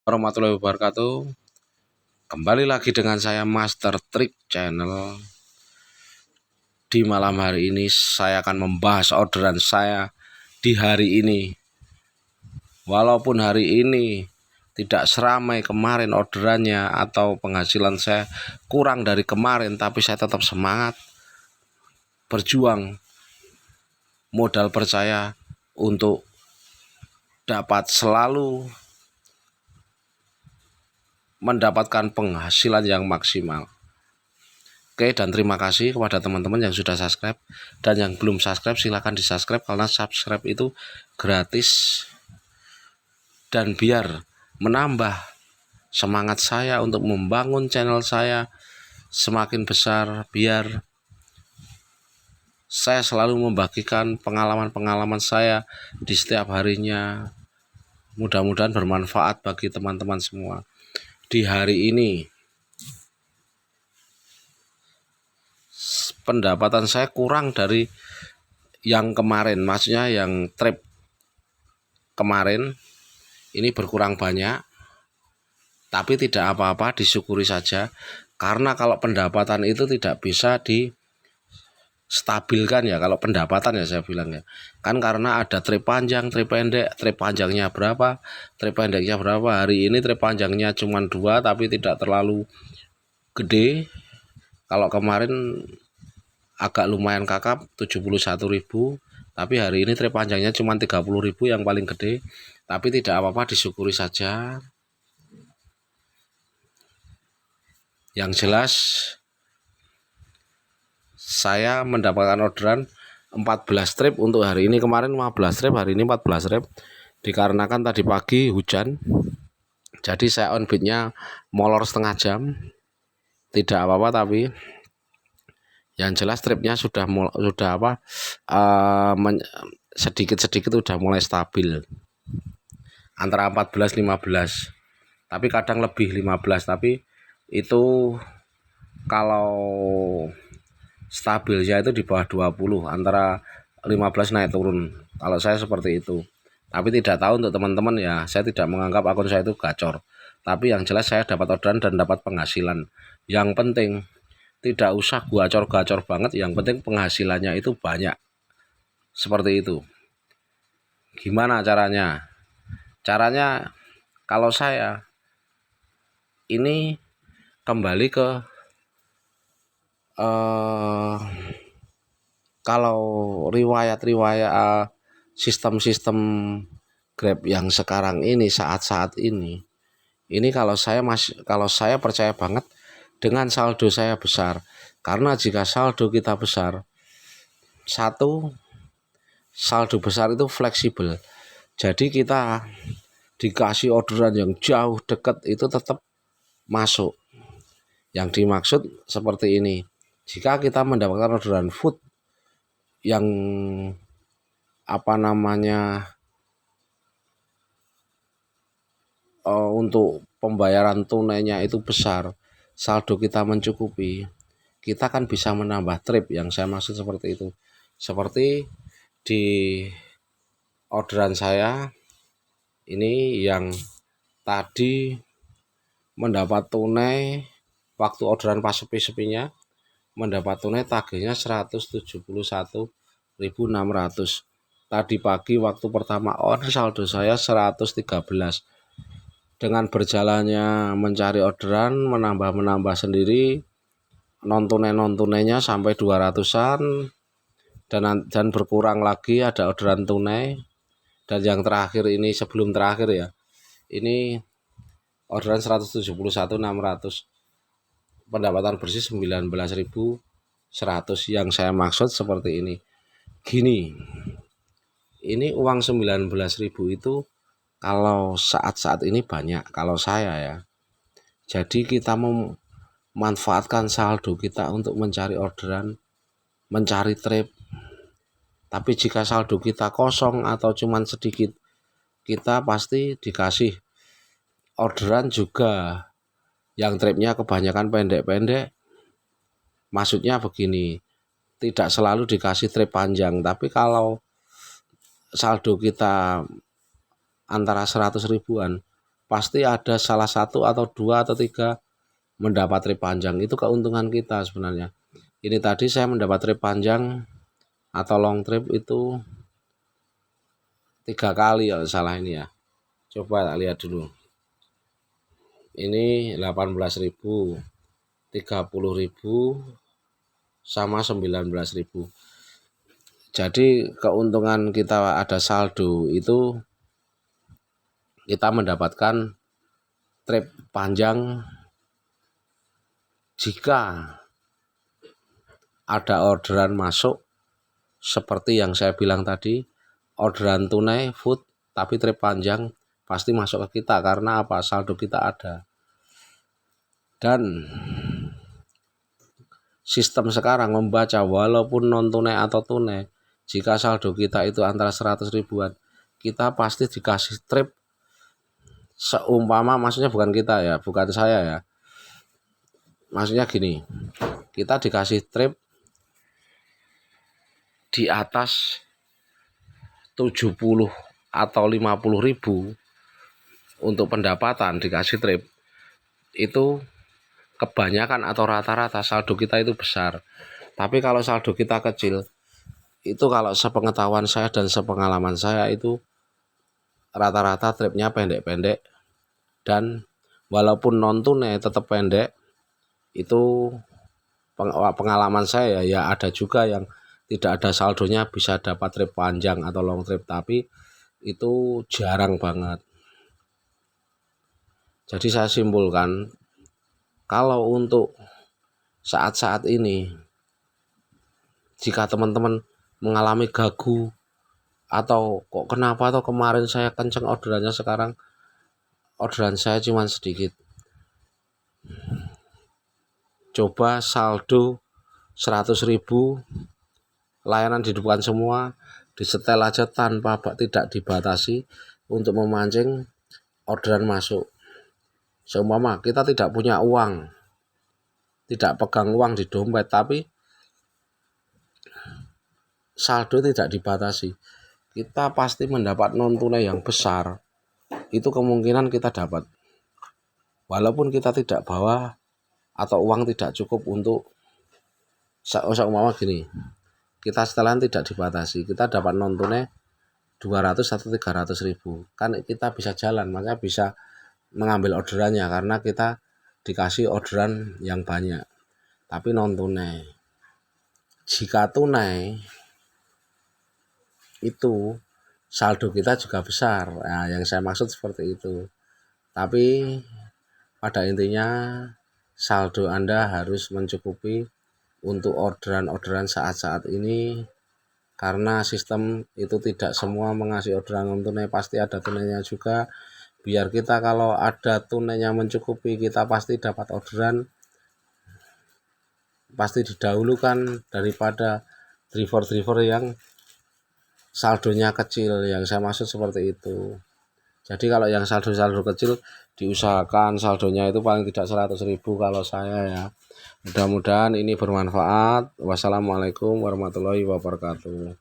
Warahmatullahi wabarakatuh. Kembali lagi dengan saya Master Trick Channel. Di malam hari ini saya akan membahas orderan saya di hari ini. Walaupun hari ini tidak seramai kemarin orderannya atau penghasilan saya kurang dari kemarin, tapi saya tetap semangat berjuang. Modal percaya untuk dapat selalu mendapatkan penghasilan yang maksimal. Oke, dan terima kasih kepada teman-teman yang sudah subscribe, dan yang belum subscribe silahkan di subscribe, karena subscribe itu gratis dan biar menambah semangat saya untuk membangun channel saya semakin besar, biar saya selalu membagikan pengalaman-pengalaman saya di setiap harinya. Mudah-mudahan bermanfaat bagi teman-teman semua. Di hari ini pendapatan saya kurang dari yang kemarin, maksudnya yang trip kemarin ini berkurang banyak, tapi tidak apa-apa, disyukuri saja. Karena kalau pendapatan itu tidak bisa distabilkan ya, kalau pendapatan ya saya bilang ya, kan karena ada trip panjang, trip pendek. Trip panjangnya berapa, trip pendeknya berapa. Hari ini trip panjangnya cuma 2 tapi tidak terlalu gede. Kalau kemarin agak lumayan kakap 71.000, tapi hari ini trip panjangnya cuma 30.000 yang paling gede. Tapi tidak apa-apa, disyukuri saja. Yang jelas saya mendapatkan orderan 14 trip untuk hari ini. Kemarin 15 trip, hari ini 14 trip. Dikarenakan tadi pagi hujan, jadi saya on beatnya molor setengah jam. Tidak apa-apa, tapi yang jelas tripnya sudah sedikit-sedikit udah mulai stabil antara 14-15, tapi kadang lebih 15. Tapi itu kalau stabilnya itu di bawah 20, antara 15 naik turun. Kalau saya seperti itu. Tapi tidak tahu untuk teman-teman ya, saya tidak menganggap akun saya itu gacor. Tapi yang jelas saya dapat orderan dan dapat penghasilan. Yang penting tidak usah gacor-gacor banget, yang penting penghasilannya itu banyak. Seperti itu. Gimana caranya? Caranya kalau saya ini kembali ke kalau riwayat sistem-sistem Grab yang sekarang ini, saat-saat ini kalau saya percaya banget dengan saldo saya besar. Karena jika saldo kita besar, satu, saldo besar itu fleksibel. Jadi kita dikasih orderan yang jauh dekat itu tetap masuk. Yang dimaksud seperti ini, jika kita mendapatkan orderan food yang untuk pembayaran tunainya itu besar, saldo kita mencukupi, kita kan bisa menambah trip. Yang saya maksud seperti itu. Seperti di orderan saya ini yang tadi mendapat tunai, waktu orderan pas sepi-sepinya mendapat tunai tagihnya 171.600. Tadi pagi waktu pertama order saldo saya 113. Dengan berjalannya mencari orderan, menambah sendiri, non tunainya sampai 200-an, dan berkurang lagi ada orderan tunai. Dan yang terakhir ini, sebelum terakhir ya, ini orderan 171.600, pendapatan bersih 19.100. Yang saya maksud seperti ini. Gini, ini uang 19.000 itu kalau saat-saat ini banyak kalau saya ya. Jadi kita memanfaatkan saldo kita untuk mencari orderan, mencari trip. Tapi jika saldo kita kosong atau cuman sedikit, kita pasti dikasih orderan juga yang tripnya kebanyakan pendek-pendek. Maksudnya begini, tidak selalu dikasih trip panjang, tapi kalau saldo kita antara 100 ribuan, pasti ada salah satu atau dua atau tiga mendapat trip panjang. Itu keuntungan kita sebenarnya. Ini tadi saya mendapat trip panjang atau long trip itu 3 kali ya salah ini ya. Coba tak lihat dulu. Ini 18.000, 30.000 sama 19.000. Jadi keuntungan kita ada saldo itu kita mendapatkan trip panjang jika ada orderan masuk seperti yang saya bilang tadi, orderan tunai food tapi trip panjang pasti masuk ke kita karena apa? Saldo kita ada. Dan sistem sekarang membaca walaupun non tunai atau tunai, jika saldo kita itu antara 100 ribuan, kita pasti dikasih trip seumpama, maksudnya bukan kita ya, bukan saya ya. Maksudnya gini, kita dikasih trip di atas 70 atau 50 ribu untuk pendapatan dikasih trip, itu kebanyakan atau rata-rata saldo kita itu besar. Tapi kalau saldo kita kecil, itu kalau sepengetahuan saya dan sepengalaman saya itu rata-rata tripnya pendek-pendek, dan walaupun non tunai tetap pendek. Itu pengalaman saya ya, ada juga yang tidak ada saldonya bisa dapat trip panjang atau long trip, tapi itu jarang banget. Jadi saya simpulkan, kalau untuk saat-saat ini, jika teman-teman mengalami gagu atau kok kenapa atau kemarin saya kenceng orderannya, sekarang orderan saya cuma sedikit, coba saldo 100 ribu, layanan di depan semua, disetel aja tanpa tidak dibatasi untuk memancing orderan masuk. Seumpama kita tidak punya uang, tidak pegang uang di dompet, tapi saldo tidak dibatasi, kita pasti mendapat non tunai yang besar. Itu kemungkinan kita dapat, walaupun kita tidak bawa atau uang tidak cukup untuk seumpama gini, kita setelan tidak dibatasi, kita dapat non tunai 200 atau 300 ribu, kan kita bisa jalan, makanya bisa mengambil orderannya karena kita dikasih orderan yang banyak. Tapi non tunai, jika tunai itu saldo kita juga besar. Nah, yang saya maksud seperti itu. Tapi pada intinya saldo Anda harus mencukupi untuk orderan-orderan saat-saat ini, karena sistem itu tidak semua mengasih orderan non tunai, pasti ada tunainya juga. Biar kita kalau ada tunainya mencukupi, kita pasti dapat orderan, pasti didahulukan daripada driver-driver yang saldonya kecil. Yang saya maksud seperti itu. Jadi kalau yang saldo-saldo kecil, diusahakan saldonya itu paling tidak 100 ribu kalau saya ya. Mudah-mudahan ini bermanfaat. Wassalamualaikum warahmatullahi wabarakatuh.